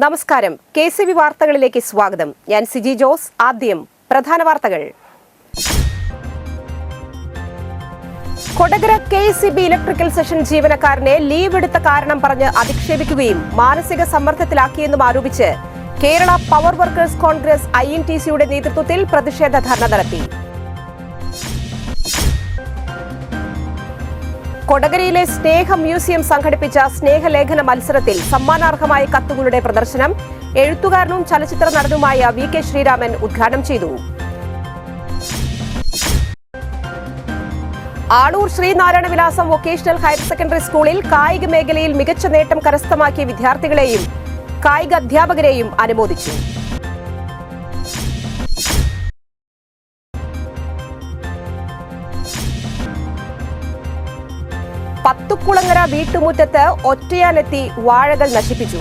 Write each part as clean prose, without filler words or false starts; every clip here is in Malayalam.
നമസ്കാരം. KCB വാർത്തകളിലേക്ക് സ്വാഗതം. ഞാൻ സിജി ജോസ്. ആദ്യം പ്രധാന വാർത്തകൾ. കൊടകര KCB ഇലക്ട്രിക്കൽ സെഷൻ ജീവനക്കാരനെ ലീവ് എടുത്ത കാരണം പറഞ്ഞ് അധിക്ഷേപിക്കുകയും മാനസിക സമ്മർദ്ദത്തിലാക്കിയെന്നും ആരോപിച്ച് കേരള പവർ വർക്കേഴ്സ് കോൺഗ്രസ് INTCയുടെ നേതൃത്വത്തിൽ പ്രതിഷേധ ധർണ നടത്തി. കൊടകരയിലെ സ്നേഹ മ്യൂസിയം സംഘടിപ്പിച്ച സ്നേഹലേഖന മത്സരത്തിൽ സമ്മാനാർഹമായ കത്തുകളുടെ പ്രദർശനം എഴുത്തുകാരനും ചലച്ചിത്ര നടനുമായ VK ശ്രീരാമൻ ഉദ്ഘാടനം ചെയ്തു. ആളൂർ ശ്രീനാരായണ വിലാസം വൊക്കേഷണൽ ഹയർ സെക്കൻഡറി സ്കൂളിൽ കായിക മേഖലയിൽ മികച്ച നേട്ടം കരസ്ഥമാക്കിയ വിദ്യാർത്ഥികളെയും കായിക അധ്യാപകരെയും അനുമോദിച്ചു. പത്തുക്കുളങ്ങര വീട്ടുമുറ്റത്ത് ഒറ്റയാനെത്തി വാഴകൾ നശിപ്പിച്ചു.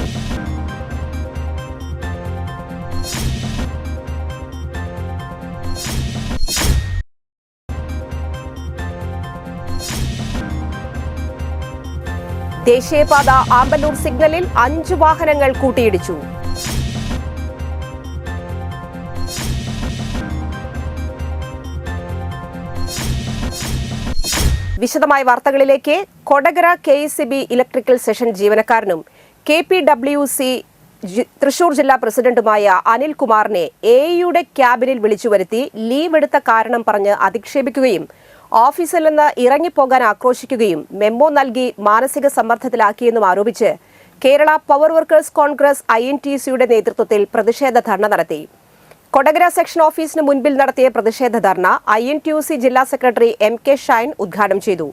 ദേശീയപാത ആമ്പല്ലൂർ സിഗ്നലിൽ 5 വാഹനങ്ങൾ കൂട്ടിയിടിച്ചു. വിശദമായ വാർത്തകളിലേക്ക്. കൊടകര KCB ഇലക്ട്രിക്കൽ സെഷൻ ജീവനക്കാരനും KPWC തൃശൂർ ജില്ലാ പ്രസിഡന്റുമായ അനിൽകുമാറിനെ AEയുടെ ക്യാബിനിൽ വിളിച്ചുവരുത്തി ലീവ് എടുത്ത കാരണം പറഞ്ഞ് അധിക്ഷേപിക്കുകയും ഓഫീസിൽ നിന്ന് ഇറങ്ങിപ്പോകാൻ ആക്രോശിക്കുകയും മെമ്മോ നൽകി മാനസിക സമ്മർദ്ദത്തിലാക്കിയെന്നും ആരോപിച്ച് കേരള പവർ വർക്കേഴ്സ് കോൺഗ്രസ് INTCയുടെ നേതൃത്വത്തിൽ പ്രതിഷേധ ധർണ നടത്തി. കൊടകര സെക്ഷൻ ഓഫീസിന് മുൻപിൽ നടത്തിയ പ്രതിഷേധ ധർണ INTC ജില്ലാ സെക്രട്ടറി MK ഷൈൻ ഉദ്ഘാടനം ചെയ്തു.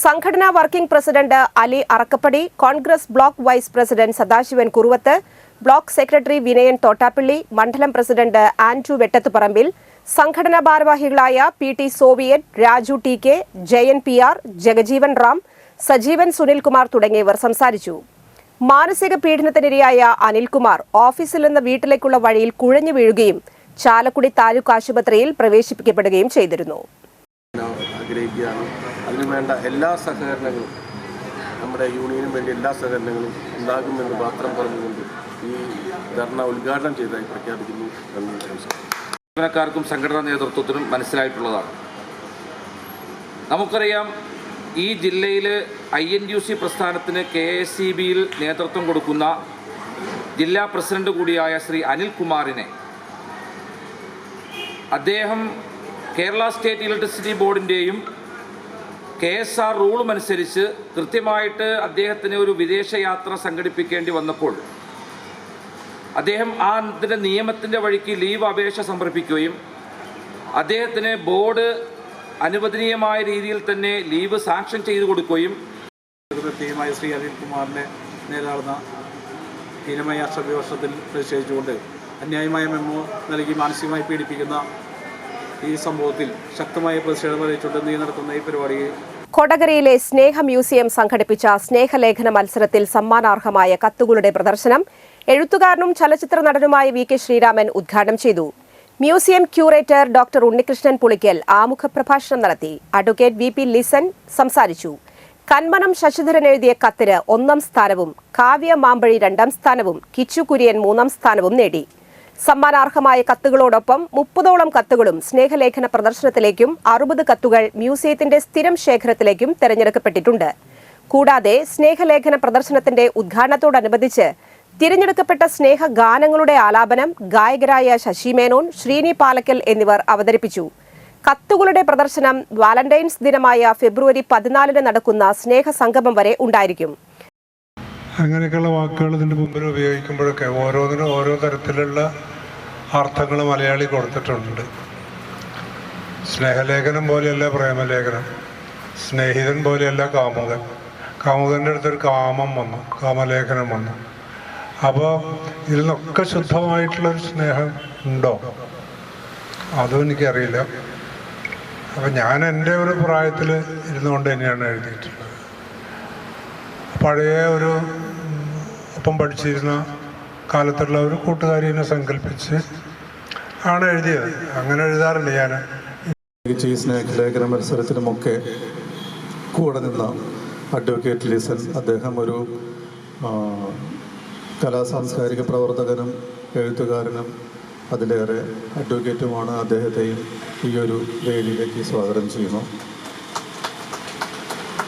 സംഘടനാ working president Ali Arakkappady, Congress block vice president Sadasivan Kuruvath, block secretary Vinayan Thottappally, മണ്ഡലം പ്രസിഡന്റ് ആൻഡ്രു വെട്ടത്തുപറമ്പിൽ, സംഘടനാ ഭാരവാഹികളായ PT Soviet, Raju TK, Jayan PR, Jagajeevan Ram, Sajeevan Sunilkumar തുടങ്ങിയവർ സംസാരിച്ചു. മാനസിക പീഡനത്തിനിരയായ അനിൽകുമാർ ഓഫീസിൽ നിന്ന് വീട്ടിലേക്കുള്ള വഴിയിൽ കുഴഞ്ഞു വീഴുകയും ചാലക്കുടി താലൂക്ക് ആശുപത്രിയിൽ പ്രവേശിപ്പിക്കപ്പെടുകയും ചെയ്തിരുന്നു. അതിനുവേണ്ട എല്ലാ സഹകരണങ്ങളും നമ്മുടെ യൂണിയനും വേണ്ടി എല്ലാ സഹകരണങ്ങളും ഉണ്ടാകുമെന്ന് മാത്രം പറഞ്ഞുകൊണ്ട് ഈ ധർണ ഉദ്ഘാടനം ചെയ്തതായി പ്രഖ്യാപിക്കുന്നു. ജീവനക്കാർക്കും സംഘടനാ നേതൃത്വത്തിനും മനസ്സിലായിട്ടുള്ളതാണ്. നമുക്കറിയാം, ഈ ജില്ലയിൽ INTC പ്രസ്ഥാനത്തിന് KCBയിൽ നേതൃത്വം കൊടുക്കുന്ന ജില്ലാ പ്രസിഡന്റ് കൂടിയായ ശ്രീ അനിൽകുമാറിനെ അദ്ദേഹം കേരള സ്റ്റേറ്റ് ഇലക്ട്രിസിറ്റി ബോർഡിൻ്റെയും KSR റൂളും അനുസരിച്ച് കൃത്യമായിട്ട് അദ്ദേഹത്തിന് ഒരു വിദേശയാത്ര സംഘടിപ്പിക്കേണ്ടി വന്നപ്പോൾ അദ്ദേഹം അതിൻ്റെ നിയമത്തിൻ്റെ വഴിക്ക് ലീവ് അപേക്ഷ സമർപ്പിക്കുകയും അദ്ദേഹത്തിന് ബോർഡ് അനുവദനീയമായ രീതിയിൽ തന്നെ ലീവ് സാങ്ഷൻ ചെയ്തു കൊടുക്കുകയും പ്രത്യേകമായി ശ്രീ അനിൽകുമാറിനെ നേരിടുന്ന ഹീനമായ അക്ഷരവിവർഷത്തിൽ പ്രതിഷേധിച്ചുകൊണ്ട് അന്യായമായ മെമ്മോ നൽകി മാനസികമായി പീഡിപ്പിക്കുന്ന ഈ സംഭവത്തിൽ ശക്തമായ പ്രതിഷേധം അറിയിച്ചുകൊണ്ട് നടത്തുന്ന ഈ പരിപാടിയെ കൊടകരയിലെ സ്നേഹ മ്യൂസിയം സംഘടിപ്പിച്ച സ്നേഹലേഖന മത്സരത്തിൽ സമ്മാനാർഹമായ കത്തുകളുടെ പ്രദർശനം എഴുത്തുകാരനും ചലച്ചിത്ര നടനുമായ VK ശ്രീരാമൻ ഉദ്ഘാടനം ചെയ്തു. Museum curator doctor Unnikrishnan Pulikkal ആമുഖ പ്രഭാഷണം നടത്തി. അഡ്വക്കേറ്റ് VP ലിസൺ സംസാരിച്ചു. കന്മനം ശശിധരൻ എഴുതിയ കത്തിന് 1ാം സ്ഥാനവും കാവ്യ മാമ്പഴി 2ാം സ്ഥാനവും കിച്ചു കുര്യൻ 3ാം സ്ഥാനവും നേടി. സമ്മാനാർഹമായ കത്തുകളോടൊപ്പം 30ഓളം കത്തുകളും സ്നേഹലേഖന പ്രദർശനത്തിലേക്കും 60 കത്തുകൾ മ്യൂസിയത്തിന്റെ സ്ഥിരം ശേഖരത്തിലേക്കും തെരഞ്ഞെടുക്കപ്പെട്ടിട്ടുണ്ട്. കൂടാതെ സ്നേഹലേഖന പ്രദർശനത്തിന്റെ ഉദ്ഘാടനത്തോടനുബന്ധിച്ച് തിരഞ്ഞെടുക്കപ്പെട്ട സ്നേഹ ഗാനങ്ങളുടെ ആലാപനം ഗായകരായ ശശി മേനോൻ, ശ്രീനി പാലക്കൽ എന്നിവർ അവതരിപ്പിച്ചു. കത്തുകളുടെ പ്രദർശനം വാലന്റൈൻസ് ദിനമായ ഫെബ്രുവരി 14 നടക്കുന്ന സ്നേഹ സംഗമം വരെ ഉണ്ടായിരിക്കും. അങ്ങനെയൊക്കെയുള്ള വാക്കുകൾ ഇതിൻ്റെ മുമ്പിൽ ഉപയോഗിക്കുമ്പോഴൊക്കെ ഓരോന്നിനും ഓരോ തരത്തിലുള്ള അർത്ഥങ്ങൾ മലയാളി കൊടുത്തിട്ടുണ്ട്. സ്നേഹലേഖനം പോലെയല്ല പ്രേമലേഖനം, സ്നേഹിതൻ പോലെയല്ല കാമുകൻ. കാമുകൻ്റെ അടുത്തൊരു കാമം വന്നു, കാമലേഖനം വന്നു. അപ്പോൾ ഇതിൽ നിന്നൊക്കെ ശുദ്ധമായിട്ടുള്ളൊരു സ്നേഹം ഉണ്ടോ? അതും എനിക്കറിയില്ല. അപ്പം ഞാൻ എൻ്റെ ഒരു പ്രായത്തിൽ ഇരുന്നുകൊണ്ട് തന്നെയാണ് എഴുതിയിട്ടുള്ളത്. പഴയ ഒരു ഒപ്പം പഠിച്ചിരുന്ന കാലത്തുള്ള ഒരു കൂട്ടുകാരിനെ സങ്കല്പിച്ച് ആണ് എഴുതിയത്. അങ്ങനെ എഴുതാറുണ്ട് ഞാൻ. ഈ സ്നേഹലേഖന മത്സരത്തിനുമൊക്കെ കൂടെ നിന്ന അഡ്വക്കേറ്റ് ലിസൺ, അദ്ദേഹം ഒരു സാംസ്കാരിക പ്രവർത്തകനും എഴുത്തുകാരനും അതിലേറെ അഡ്വക്കേറ്റുമാണ്. അദ്ദേഹത്തെയും ഈ ഒരു വേദിയിലേക്ക് സ്വാഗതം ചെയ്യുന്നു.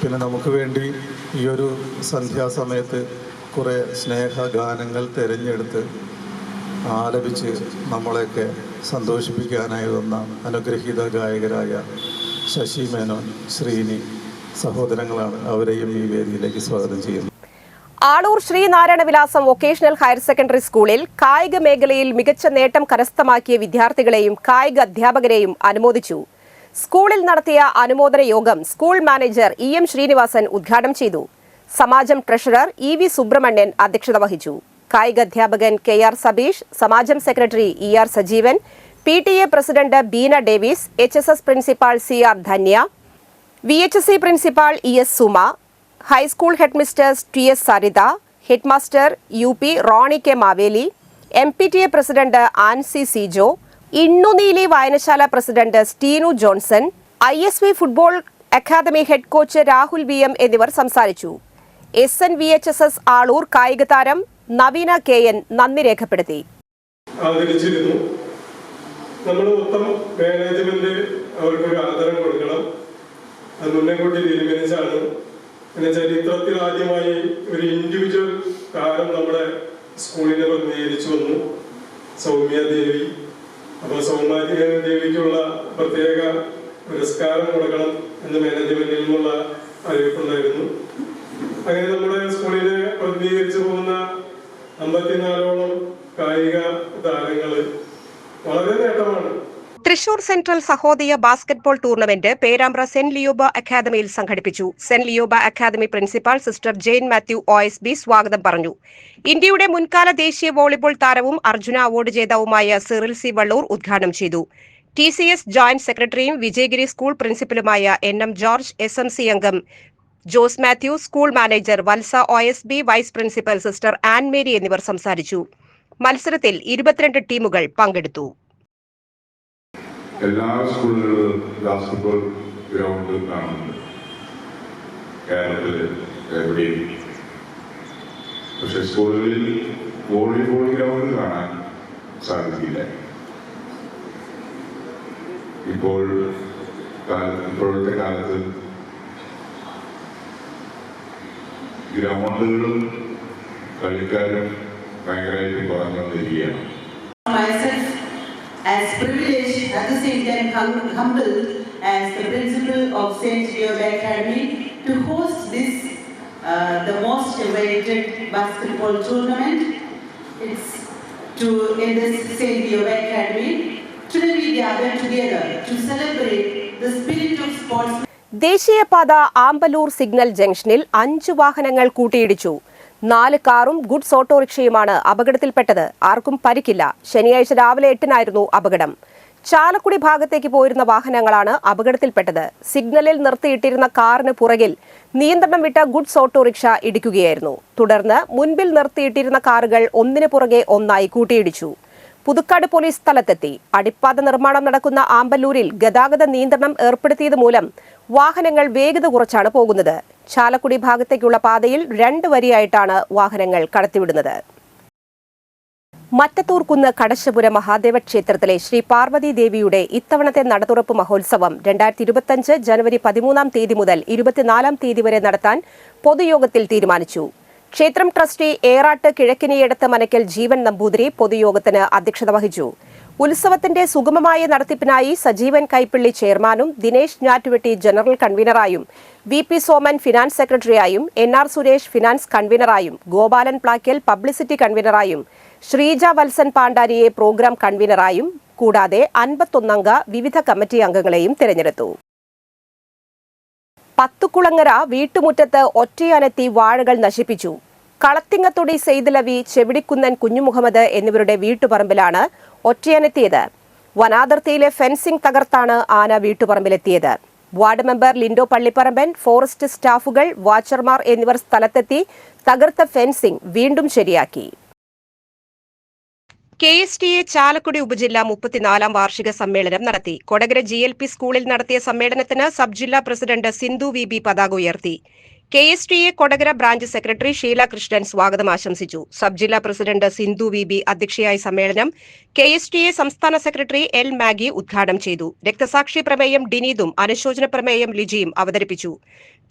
പിന്നെ നമുക്ക് വേണ്ടി ഈ ഒരു സന്ധ്യാസമയത്ത് കുറേ സ്നേഹഗാനങ്ങൾ തിരഞ്ഞെടുത്ത് ആലപിച്ച് നമ്മളെയൊക്കെ സന്തോഷിപ്പിക്കാനായി വന്ന അനുഗ്രഹീത ഗായകരായ ശശി മേനോൻ, ശ്രീനി സഹോദരങ്ങളാണ്. അവരെയും ഈ വേദിയിലേക്ക് സ്വാഗതം ചെയ്യുന്നു. ആളൂർ ശ്രീനാരായണ വിലാസം വൊക്കേഷണൽ ഹയർ സെക്കൻഡറി സ്കൂളിൽ കായിക മേഖലയിൽ മികച്ച നേട്ടം കരസ്ഥമാക്കിയ വിദ്യാർത്ഥികളെയും കായിക അധ്യാപകരെയും അനുമോദിച്ചു. സ്കൂളിൽ നടത്തിയ അനുമോദന യോഗം സ്കൂൾ മാനേജർ EM ശ്രീനിവാസൻ ഉദ്ഘാടനം ചെയ്തു. സമാജം ട്രഷറർ EV സുബ്രഹ്മണ്യൻ അധ്യക്ഷത വഹിച്ചു. കായിക അധ്യാപകൻ KR സബീഷ്, സമാജം secretary ER Sajeevan, PTA president Beena Davis, HSS principal CR Dhanya, VHSE principal ES Suma, high school headmistress TS Saritha, headmaster UP Ronnie K Maveli, MPTA president Ancy Sijo, Innuneeli വായനശാല president Steenu Johnson, ISV football academy head coach Rahul VM എന്നിവർ സംസാരിച്ചു. SN VHSS ആളൂർ കായിക താരം നവീന KN നന്ദി രേഖപ്പെടുത്തി. ആദരിച്ചിരുന്നു. നമ്മൾ മൊത്തം മാനേജ്മെന്റ് അവർക്കൊരു ആദരം കൊടുക്കണം. അത് മുന്നേക്കൂട്ടി തീരുമാനിച്ചാണ്. പിന്നെ ചരിത്രത്തിൽ ആദ്യമായി ഒരു ഇൻഡിവിജ്വൽ താരം നമ്മുടെ സ്കൂളിനെ പ്രതിനിധീകരിച്ചു വന്നു, സൗമ്യ ദേവി. അപ്പോൾ സൗമ്യ ദേവിക്കുള്ള പ്രത്യേക പുരസ്കാരം കൊടുക്കണം എന്ന് മാനേജ്മെന്റിൽ നിന്നുള്ള അറിയിപ്പുണ്ടായിരുന്നു. അങ്ങനെ നമ്മുടെ സ്കൂളിനെ പ്രതിനിധീകരിച്ചു പോകുന്ന 54ഓളം കായിക താരങ്ങള് വളരെ നേട്ടമാണ്. Thrissur central Sahodaya basketball tournament Perambra saint Lioba അക്കാദമിയിൽ സംഘടിപ്പിച്ചു. Saint Lioba academy principal sister Jane Mathew OSB സ്വാഗതം പറഞ്ഞു. ഇന്ത്യയുടെ മുൻകാല ദേശീയ വോളിബോൾ താരവും അർജുന അവാർഡ് ജേതാവുമായ സിറിൽ C വള്ളൂർ ഉദ്ഘാടനം ചെയ്തു. TCS ജോയിന്റ് സെക്രട്ടറിയും വിജയഗിരി സ്കൂൾ പ്രിൻസിപ്പലുമായ NM ജോർജ്, SMC അംഗം Jose Mathew, school manager Valsa OSB, vice principal sister Ann Mary എന്നിവർ സംസാരിച്ചു. മത്സരത്തിൽ 22 ടീമുകൾ പങ്കെടുത്തു. എല്ലാ സ്കൂളുകളിലും ബാസ്കറ്റ്ബോൾ ഗ്രൗണ്ട് കാണുന്നുണ്ട് കേരളത്തിൽ എവിടെയും. പക്ഷെ സ്കൂളുകളിൽ വോളിബോൾ ഗ്രൗണ്ട് കാണാൻ സാധിക്കില്ല. ഇപ്പോഴത്തെ കാലത്ത് ഗ്രൗണ്ടുകളും കളിക്കാരും ഭയങ്കരമായിട്ട് കുറഞ്ഞുകൊണ്ടിരിക്കുകയാണ്. As privileged, at the same time humbled as the principal of St. Liyoba Academy to host this, the most awaited basketball tournament. It's in this St. Liyoba Academy. Today we gather together to celebrate the spirit of sports. ദേശീയപാത ആമ്പലൂർ സിഗ്നൽ ജംഗ്ഷനിൽ 5 വാഹനങ്ങൾ കൂട്ടിയിടിച്ചു. 4 കാറും ഗുഡ്സ് ഓട്ടോറിക്ഷയുമാണ് അപകടത്തിൽപ്പെട്ടത്. ആർക്കും പരിക്കില്ല. ശനിയാഴ്ച രാവിലെ 8-നായിരുന്നു അപകടം. ചാലക്കുടി ഭാഗത്തേക്ക് പോയിരുന്ന വാഹനങ്ങളാണ് അപകടത്തിൽപ്പെട്ടത്. സിഗ്നലിൽ നിർത്തിയിട്ടിരുന്ന കാറിന് പുറകിൽ നിയന്ത്രണം വിട്ട ഗുഡ്സ് ഓട്ടോറിക്ഷ ഇടിക്കുകയായിരുന്നു. തുടർന്ന് മുൻപിൽ നിർത്തിയിട്ടിരുന്ന കാറുകൾ ഒന്നിനു പുറകെ ഒന്നായി കൂട്ടിയിടിച്ചു. പുതുക്കാട് പോലീസ് സ്ഥലത്തെത്തി. അടിപ്പാത നിർമ്മാണം നടക്കുന്ന ആമ്പല്ലൂരിൽ ഗതാഗത നിയന്ത്രണം ഏർപ്പെടുത്തിയത് മൂലം വാഹനങ്ങൾ വേഗത കുറച്ചാണ് പോകുന്നത്. ചാലക്കുടി ഭാഗത്തേക്കുള്ള പാതയിൽ 2 വരിയായിട്ടാണ് വാഹനങ്ങൾ കടത്തിവിടുന്നത്. മറ്റത്തൂർക്കുന്ന് കടശപുര മഹാദേവ ക്ഷേത്രത്തിലെ ശ്രീ പാർവതി ദേവിയുടെ ഇത്തവണത്തെ നടതുറപ്പ് മഹോത്സവം 2025 ജനുവരി 13-ാം തീയതി മുതൽ 24-ാം തീയതി വരെ നടത്താൻ പൊതുയോഗത്തിൽ തീരുമാനിച്ചു. ക്ഷേത്രം ട്രസ്റ്റി ഏറാട്ട് കിഴക്കിനിയടത്ത് മനക്കൽ ജീവൻ നമ്പൂതിരി പൊതുയോഗത്തിന് അധ്യക്ഷത വഹിച്ചു. ഉത്സവത്തിന്റെ സുഗമമായ നടത്തിപ്പിനായി സജീവൻ കൈപ്പിള്ളി ചെയർമാനും ദിനേശ് ഞാറ്റുവെട്ടി ജനറൽ കൺവീനറായും, VP സോമൻ ഫിനാൻസ് സെക്രട്ടറിയായും, NR സുരേഷ് ഫിനാൻസ് കൺവീനറായും, ഗോപാലൻ പ്ലാക്കൽ പബ്ലിസിറ്റി കൺവീനറായും, ശ്രീജ വത്സൻ പാണ്ഡാരിയെ പ്രോഗ്രാം കൺവീനറായും കൂടാതെ 51 അംഗ വിവിധ കമ്മിറ്റി അംഗങ്ങളെയും തിരഞ്ഞെടുത്തു. പത്തുകുളങ്ങര വീട്ടുമുറ്റത്ത് ഒറ്റയാനെത്തി വാഴകൾ നശിപ്പിച്ചു. കളത്തിങ്ങത്തൊടി സെയ്ദലവി, ചെവിടിക്കുന്നൻ കുഞ്ഞുമുഹമ്മദ് എന്നിവരുടെ വീട്ടുപറമ്പിലാണ് ഒറ്റയാനെത്തിയത്. വനാതിർത്തിയിലെ ഫെൻസിംഗ് തകർത്താണ് ആന വീട്ടുപറമ്പിലെത്തിയത്. Ward member Lindo Pallipparamban, forest സ്റ്റാഫുകൾ, വാച്ചർമാർ എന്നിവർ സ്ഥലത്തെത്തി തകർത്ത ഫെൻസിംഗ് വീണ്ടും ശരിയാക്കി. KSTA ചാലക്കുടി ഉപജില്ല 34-ാം വാർഷിക സമ്മേളനം നടത്തി. കൊടകര GLP സ്കൂളിൽ നടത്തിയ സമ്മേളനത്തിന് സബ് ജില്ലാ പ്രസിഡന്റ് സിന്ധു VB പതാക ഉയർത്തി. KSTA Kodakara branch secretary Sheela Krishnan സ്വാഗതം ആശംസിച്ചു. സബ് ജില്ലാ പ്രസിഡന്റ് സിന്ധു VB അധ്യക്ഷയായ സമ്മേളനം KSTA സംസ്ഥാന സെക്രട്ടറി L മാഗി ഉദ്ഘാടനം ചെയ്തു. രക്തസാക്ഷി പ്രമേയം ഡിനീതും അനുശോചന പ്രമേയം ലിജിയും അവതരിപ്പിച്ചു.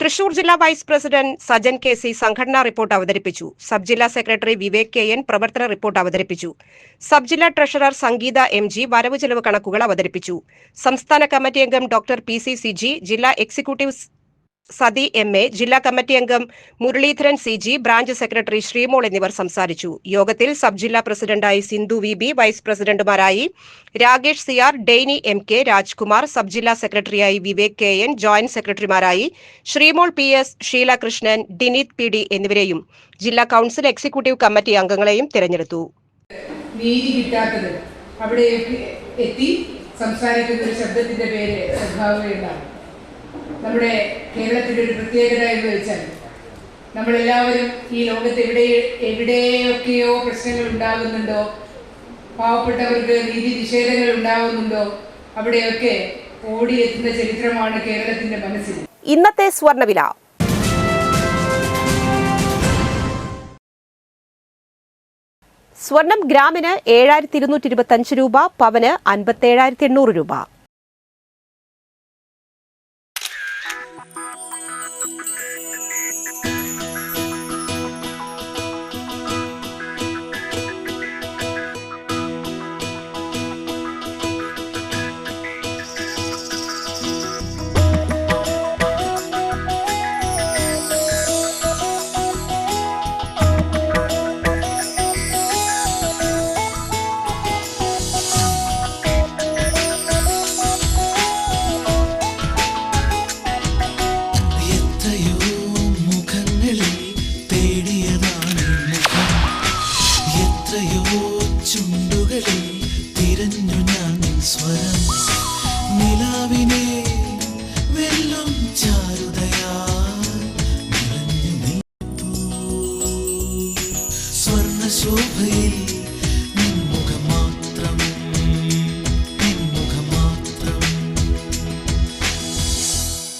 തൃശൂർ ജില്ലാ വൈസ് പ്രസിഡന്റ് സജൻ KC സംഘടനാ റിപ്പോർട്ട് അവതരിപ്പിച്ചു. സബ് ജില്ലാ സെക്രട്ടറി വിവേക് KN പ്രവർത്തന റിപ്പോർട്ട് അവതരിപ്പിച്ചു. സബ് ജില്ലാ ട്രഷറർ സംഗീത MG വരവ് ചെലവ് കണക്കുകൾ അവതരിപ്പിച്ചു. സംസ്ഥാന കമ്മിറ്റി അംഗം ഡോക്ടർ PC സിജി, ജില്ലാ എക്സിക്യൂട്ടീവ് സതി MA, ജില്ലാ കമ്മിറ്റി അംഗം Muraleedharan CG, branch secretary Sreemol എന്നിവർ സംസാരിച്ചു. യോഗത്തിൽ സബ് ജില്ലാ പ്രസിഡന്റായി സിന്ധു VB, വൈസ് പ്രസിഡന്റുമാരായി Rakesh CR, Dainy MK, Rajkumar, sub ജില്ലാ സെക്രട്ടറിയായി വിവേക് KN, ജോയിന്റ് സെക്രട്ടറിമാരായി ശ്രീമോൾ PS, ഷീല കൃഷ്ണൻ, ഡിനീത് PD എന്നിവരെയും ജില്ലാ കൌൺസിൽ എക്സിക്യൂട്ടീവ് കമ്മിറ്റി അംഗങ്ങളെയും തിരഞ്ഞെടുത്തു. നീതി കിട്ടാത്തത് അവിടെ എത്തി സംസാരിക്കുന്ന ഒരു ശബ്ദത്തിന്റെ പേര് സദ്ഭാവനയാണ്. നമ്മുടെ കേരളത്തിൻ്റെ ഒരു പ്രത്യേകത എന്ന് വെച്ചാൽ നമ്മളെല്ലാവരും ഈ ലോകത്ത് എവിടെയൊക്കെയോ പ്രശ്നങ്ങൾ ഉണ്ടാകുന്നുണ്ടോ, പാവപ്പെട്ടവർക്ക് നീതി നിഷേധങ്ങൾ ഉണ്ടാകുന്നുണ്ടോ, അവിടെയൊക്കെ ഓടിയെത്തുന്ന ചരിത്രമാണ് കേരളത്തിന്റെ മനസ്സിൽ. ഇന്നത്തെ സ്വർണ്ണവില. സ്വർണം ഗ്രാമിന് 7225 രൂപ, പവന് 57,800 രൂപ.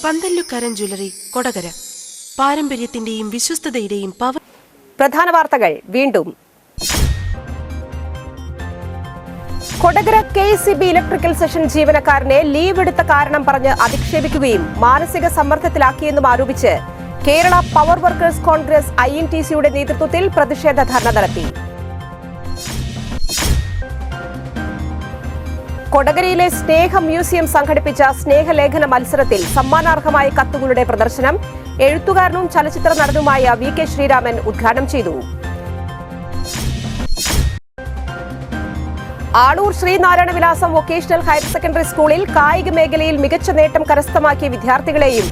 പന്തല്ലുക്കാരൻ ജ്വല്ലറി കൊടകര, പാരമ്പര്യത്തിന്റെയും വിശ്വസ്തതയുടെയും പവർ. പ്രധാന വാർത്തകൾ വീണ്ടും. കൊടകര KCB ഇലക്ട്രിക്കൽ സെഷൻ ജീവനക്കാരനെ ലീവ് എടുത്ത കാരണം പറഞ്ഞ് അധിക്ഷേപിക്കുകയും മാനസിക സമ്മർദ്ദത്തിലാക്കിയെന്നും ആരോപിച്ച് കേരള പവർ വർക്കേഴ്സ് കോൺഗ്രസ് INTC-യുടെ നേതൃത്വത്തിൽ പ്രതിഷേധ ധർണ നടത്തി. കൊടകരയിലെ സ്നേഹ മ്യൂസിയം സംഘടിപ്പിച്ച സ്നേഹലേഖന മത്സരത്തിൽ സമ്മാനാർഹമായ കത്തുകളുടെ പ്രദർശനം എഴുത്തുകാരനും ചലച്ചിത്ര നടനുമായ VK ശ്രീരാമൻ ഉദ്ഘാടനം ചെയ്തു. ആളൂർ ശ്രീനാരായണ വിലാസം വൊക്കേഷണൽ ഹയർ സെക്കൻഡറി സ്കൂളിൽ കായിക മേഖലയിൽ മികച്ച നേട്ടം കരസ്ഥമാക്കിയ വിദ്യാർത്ഥികളെയും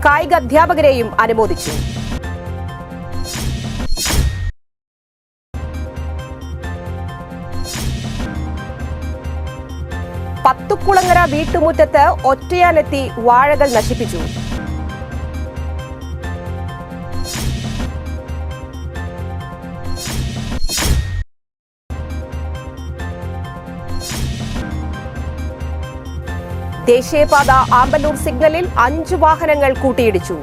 കായിക അധ്യാപകരെയും അനുമോദിച്ചു. പത്തുക്കുളങ്ങര വീട്ടുമുറ്റത്ത് ഒറ്റയാനെത്തി വാഴകൾ നശിപ്പിച്ചു. ദേശീയപാത ആമ്പല്ലൂർ സിഗ്നലിൽ 5 വാഹനങ്ങൾ കൂട്ടിയിടിച്ചു.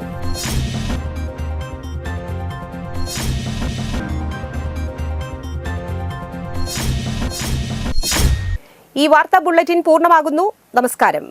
ഈ വാർത്താ ബുള്ളറ്റിൻ പൂർണ്ണമാകുന്നു. നമസ്കാരം.